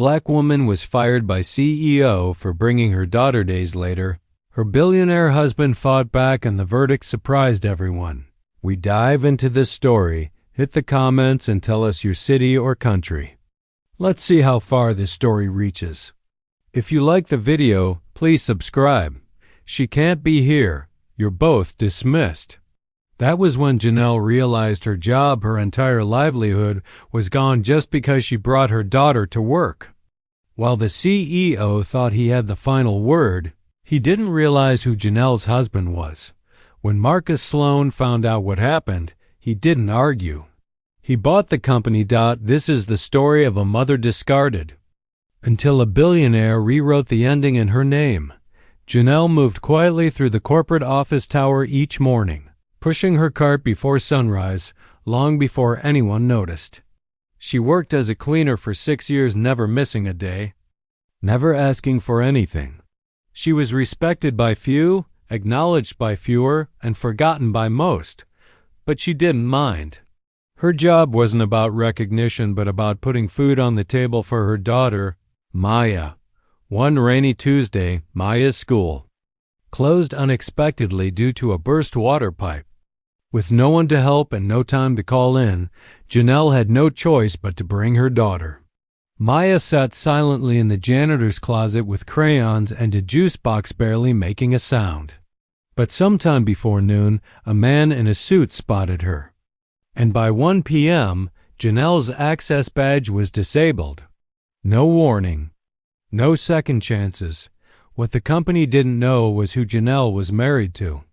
Black woman was fired by CEO for bringing her daughter days later. Her billionaire husband fought back and the verdict surprised everyone. We dive into this story. Hit the comments and tell us your city or country. Let's see how far this story reaches. If you like the video, please subscribe. She can't be here. You're both dismissed. That was when Janelle realized her job, her entire livelihood, was gone just because she brought her daughter to work. While the CEO thought he had the final word, he didn't realize who Janelle's husband was. When Marcus Sloan found out what happened, he didn't argue. He bought the company. This is the story of a mother discarded. Until a billionaire rewrote the ending in her name. Janelle moved quietly through the corporate office tower each morning, pushing her cart before sunrise, long before anyone noticed. She worked as a cleaner for 6 years, never missing a day, never asking for anything. She was respected by few, acknowledged by fewer, and forgotten by most, but she didn't mind. Her job wasn't about recognition, but about putting food on the table for her daughter, Maya. One rainy Tuesday, Maya's school closed unexpectedly due to a burst water pipe. With no one to help and no time to call in, Janelle had no choice but to bring her daughter. Maya sat silently in the janitor's closet with crayons and a juice box barely making a sound. But sometime before noon, a man in a suit spotted her. And by 1 p.m., Janelle's access badge was disabled. No warning. No second chances. What the company didn't know was who Janelle was married to.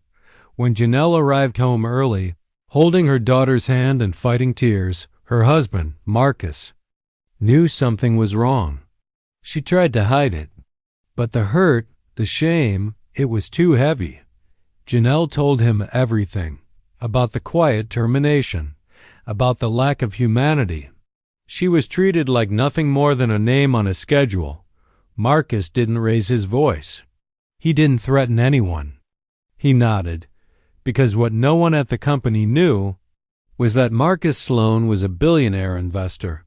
When Janelle arrived home early, holding her daughter's hand and fighting tears, her husband, Marcus, knew something was wrong. She tried to hide it. But the hurt, the shame, it was too heavy. Janelle told him everything. About the quiet termination. About the lack of humanity. She was treated like nothing more than a name on a schedule. Marcus didn't raise his voice. He didn't threaten anyone. He nodded, because what no one at the company knew was that Marcus Sloan was a billionaire investor,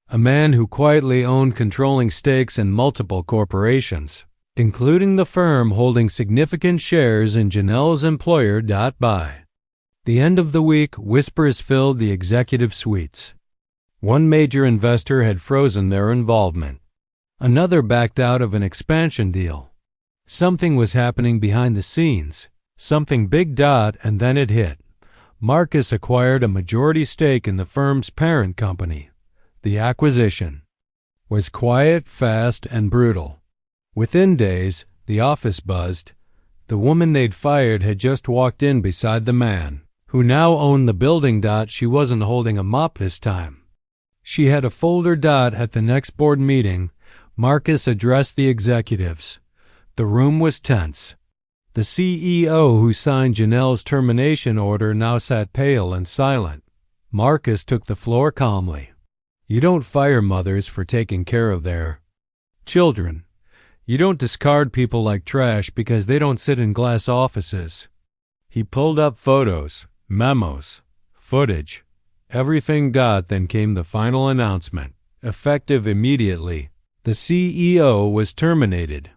a man who quietly owned controlling stakes in multiple corporations, including the firm holding significant shares in Janelle's employer. By the end of the week, whispers filled the executive suites. One major investor had frozen their involvement. Another backed out of an expansion deal. Something was happening behind the scenes. Something big. And then it hit. Marcus acquired a majority stake in the firm's parent company. The acquisition was quiet, fast, and brutal. Within days, the office buzzed. The woman they'd fired had just walked in beside the man, who now owned the building. She wasn't holding a mop this time. She had a folder. At the next board meeting, Marcus addressed the executives. The room was tense. The CEO who signed Janelle's termination order now sat pale and silent. Marcus took the floor calmly. You don't fire mothers for taking care of their children. You don't discard people like trash because they don't sit in glass offices. He pulled up photos, memos, footage, everything. Then came the final announcement. Effective immediately, the CEO was terminated.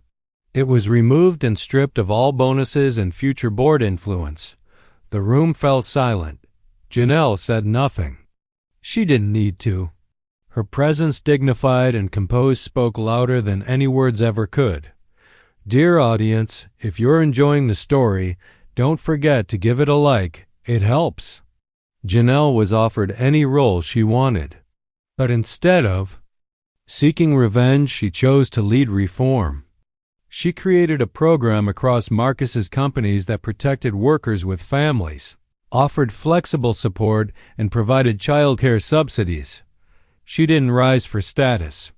It was removed and stripped of all bonuses and future board influence. The room fell silent. Janelle said nothing. She didn't need to. Her presence, dignified and composed, spoke louder than any words ever could. Dear audience, if you're enjoying the story, don't forget to give it a like. It helps. Janelle was offered any role she wanted. But instead of seeking revenge, she chose to lead reform. She created a program across Marcus's companies that protected workers with families, offered flexible support, and provided childcare subsidies. She didn't rise for status.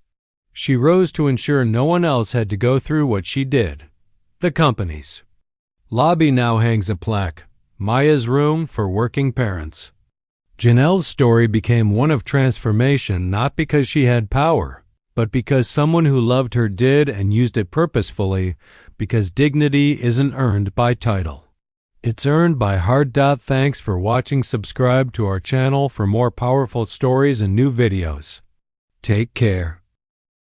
She rose to ensure no one else had to go through what she did. The company's lobby now hangs a plaque, Maya's Room for Working Parents. Janelle's story became one of transformation, not because she had power, but because someone who loved her did and used it purposefully, because dignity isn't earned by title. It's earned by hard. Thanks for watching. Subscribe to our channel for more powerful stories and new videos. Take care.